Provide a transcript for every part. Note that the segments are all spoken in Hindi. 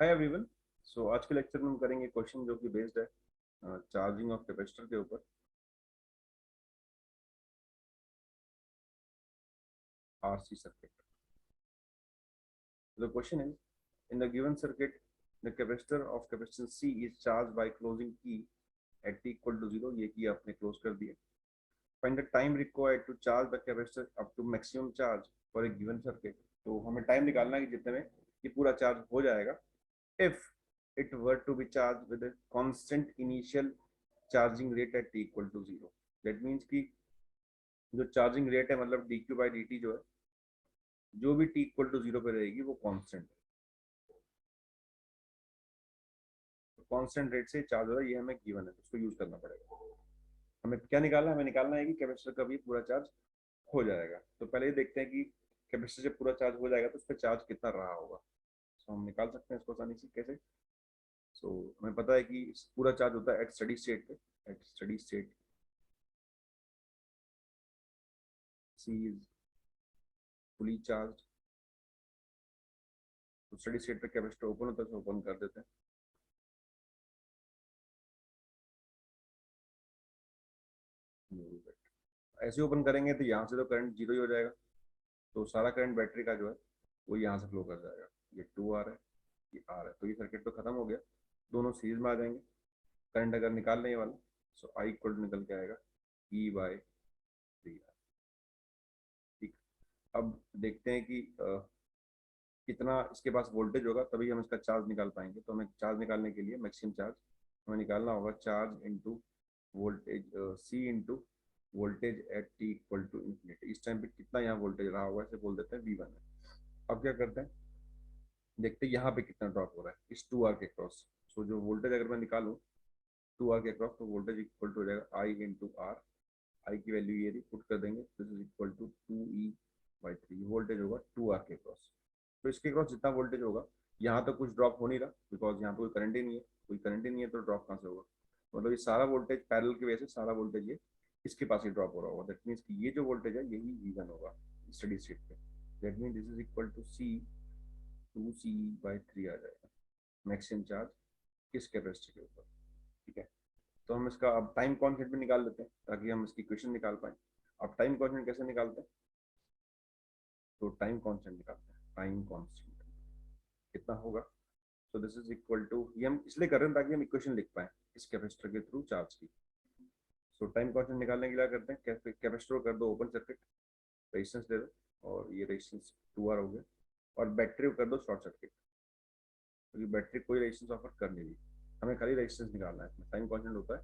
Hi everyone. सो आज के लेक्चर में हम करेंगे क्वेश्चन जो कि बेस्ड है चार्जिंग ऑफ कैपेसिटर के ऊपर। RC circuit. The question is in the given circuit the capacitor of capacitance C is charge by closing key at T equal to 0। ये की आपने क्लोज कर दिया। Find the time required to charge the capacitor up to maximum charge for a given circuit. तो हमें टाइम निकालना है कि जितने में ये पूरा चार्ज हो जाएगा if it were to be charged with a constant initial charging rate at t equal to 0। that means कि जो चार्जिंग रेट है मतलब D Q by D T जो है, जो भी टी इक्वल टू 0 पे रहेगी वो कांस्टेंट है। तो कांस्टेंट रेट से चार्ज हो रहा है, ये हमें गिवन है, तो उसको यूज करना पड़ेगा। हमें क्या निकालना है? हमें निकालना है कि कैपेसिटर का भी पूरा चार्ज हो जाएगा। तो पहले ये देखते हैं कि कैपेसिटर जब पूरा चार्ज हो जाएगा तो उस पर चार्ज कितना रहा होगा। तो हम निकाल सकते हैं इसको आसानी से। कैसे? सो हमें पता है कि पूरा चार्ज होता है एट स्टडी स्टेट पे। At steady state C is fully charge. तो स्टडी स्टेट पे कैपेसिटर ओपन होता है, तो ओपन कर देते हैं। ऐसे ओपन करेंगे तो यहाँ से तो करंट जीरो ही हो जाएगा। तो सारा करंट बैटरी का जो है वो यहाँ से फ्लो कर जाएगा। ये 2R है, ये R है, तो ये सर्किट तो खत्म हो गया। दोनों सीरीज में आ जाएंगे। करंट अगर निकाल लें ये वाला, सो आई इक्वल निकल के आएगा ई बाय 3R। ठीक। अब देखते हैं कि कितना इसके पास वोल्टेज होगा, तभी हम इसका चार्ज निकाल पाएंगे। तो हमें चार्ज निकालने के लिए मैक्सिमम चार्ज हमें निकालना होगा। Charge into voltage, C into voltage at T equal to infinity. इस टाइम पे कितना यहाँ वोल्टेज रहा होगा, इसे बोल देते हैं V1 है। अब क्या करते हैं, देखते हैं यहाँ पे कितना ड्रॉप हो रहा है इस 2R के क्रॉस। सो जो वोल्टेज अगर मैं निकालूँ 2R के क्रॉस, तो वोल्टेज इक्वल टू हो जाएगा आई इंटू आर। आई की वैल्यू ये पुट कर देंगे, this is equal to 2E/3। Voltage होगा 2R के क्रॉस। तो इसके क्रॉस जितना वोल्टेज होगा, यहाँ तो कुछ ड्रॉप हो नहीं रहा बिकॉज यहाँ पे कोई करंट ही नहीं है। कोई करंट ही नहीं है तो ड्रॉप कहाँ से होगा? मतलब ये सारा वोल्टेज पैरेलल की वजह से सारा वोल्टेज ये इसके पास ही ड्रॉप हो रहा होगा। दैट मीन्स कि ये जो वोल्टेज है यही V1 होगा स्टडी स्टेट पे। That mean this is equal to C 2C/3 आ जाएगा मैक्सिमम चार्ज किस कैपेसिटी के ऊपर। ठीक है। तो हम इसका अब टाइम कॉन्स्टेंट भी निकाल लेते हैं ताकि हम इसकी इक्वेशन निकाल पाए। अब टाइम कॉन्स्टेंट कैसे निकालते हैं? तो टाइम कांस्टेंट निकालते हैं। टाइम कांस्टेंट कितना होगा? तो दिस इज इक्वल टू, ये हम इसलिए कर रहे हैं ताकि हम इक्वेशन लिख पाए इस कैपेसिटर के थ्रू चार्ज की। सो टाइम कांस्टेंट निकालने के लिए क्या करते हैं, कैपेसिटर को कर दो ओपन सर्किट, रेजिस्टेंस दे दो, और ये रेजिस्टेंस 2R हो गया। और बैटरी को कर दो शॉर्ट सर्किट, क्योंकि बैटरी कोई रेजिस्टेंस ऑफर कर नहीं रही। हमें खाली रेजिस्टेंस निकालना है। टाइम कांस्टेंट होता है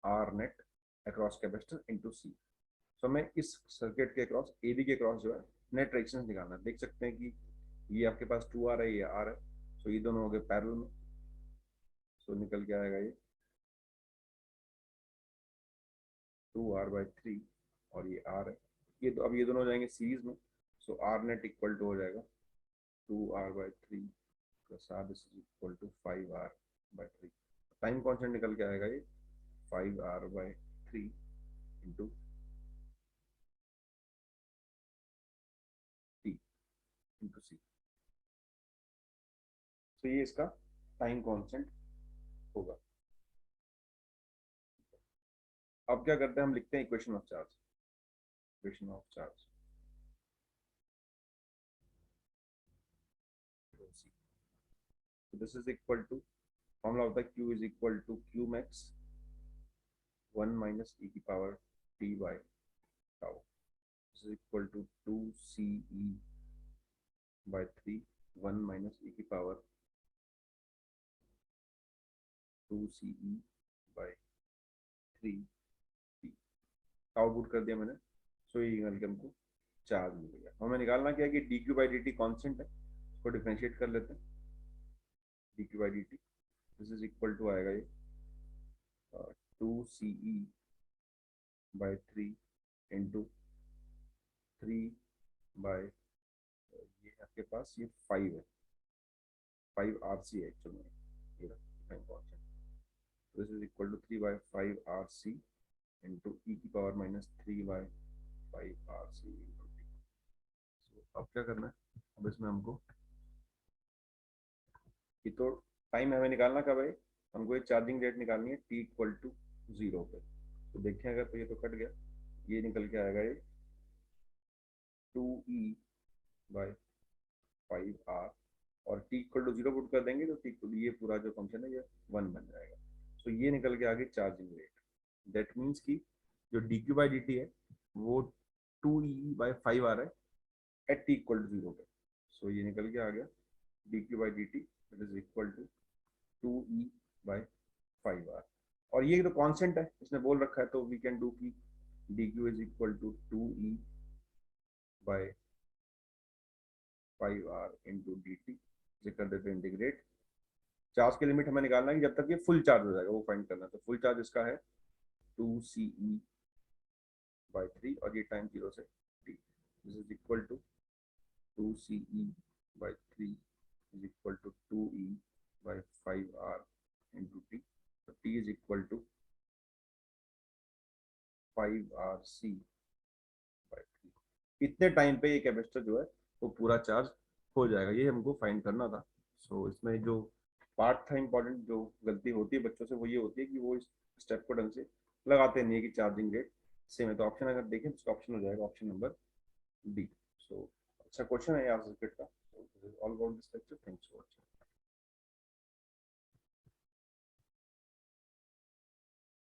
R net across capacitor into C. तो हमें इस सर्किट के क्रॉस, ए बी के क्रॉस जो है नेट रेजिस्टेंस निकालना है। देख सकते हैं कि ये आपके पास 2R है, ये R है। तो ये दोनों हो गए पैरेलल में। सो निकल के आएगा ये 2R/3, और ये R है। ये तो अब ये दोनों हो जाएंगे सीरीज में। So R net equal to हो जाएगा 2R/3 plus R, this is equal to 5R/3। Time constant निकल के आएगा ये 5R/3 into T into C. तो ये इसका टाइम कॉन्स्टेंट होगा। अब क्या करते हैं, हम लिखते हैं equation of charge. Equation of charge, this is equal to, formula होता है Q is equal to Q max 1 - e⁻t/τ। This is equal to 2CE/3 1 - e⁻2CE/3 T. Output कर दिया मैंने। सो ये निकल के हमको चार्ज मिल गया। हमें निकालना क्या है कि dQ/dt कॉन्स्टेंट है, उसको डिफ्रेंशिएट कर लेते हैं। dQ/dt this is equal to आएगा ये 2CE/3 इंटू 3 ये आपके पास ये 5 है, 5RC है एक्चुअल में। ये time constant, this is equal to 3/5RC into e⁻3/5RC into T. अब क्या करना है, अब इसमें हमको ये तो टाइम हमें निकालना कब है, हमको ये चार्जिंग रेट निकालनी है t इक्वल टू 0 पे। तो देखें अगर, तो ये तो कट गया, ये निकल के आएगा ये 2e बाई 5r, और t इक्वल टू 0 पुट कर देंगे तो t ये पूरा जो फंक्शन है ये 1 बन जाएगा। तो ये निकल के आ गई चार्जिंग रेट। दैट मीन्स कि जो dq बाई dt है वो 2e बाई 5r है एट t इक्वल टू 0 पे। सो ये निकल के आ गया dq by dt it is equal to 2e by 5r। और ये तो कांस्टेंट है, इसने बोल रखा है, तो वी कैन डू की dq is equal to 2e by 5r into dt से कर देते हैं इंटीग्रेट। चार्ज की लिमिट हमें निकालना है कि जब तक ये फुल चार्ज हो जाएगा वो फाइंड करना है। तो फुल चार्ज इसका है 2ce बाई 3 और ये टाइम 0 से t, this is equal to 2ce by 3 is equal to 2e by 5r into t। तो t is equal to 5rc by 3। इतने टाइम पे ये कैपेसिटर जो है वो पूरा चार्ज हो जाएगा, ये हमको फाइंड करना था। सो इसमें जो पार्ट था इंपॉर्टेंट, जो गलती होती है बच्चों से वो ये होती है कि वो इस स्टेप को ढंग से लगाते नहीं है कि चार्जिंग रेट सेम है। तो ऑप्शन अगर देखें तो ऑप्शन हो जाएगा ऑप्शन नंबर डी। सो अच्छा क्वेश्चन है यार सर्किट का। All about this lecture, thanks for watching.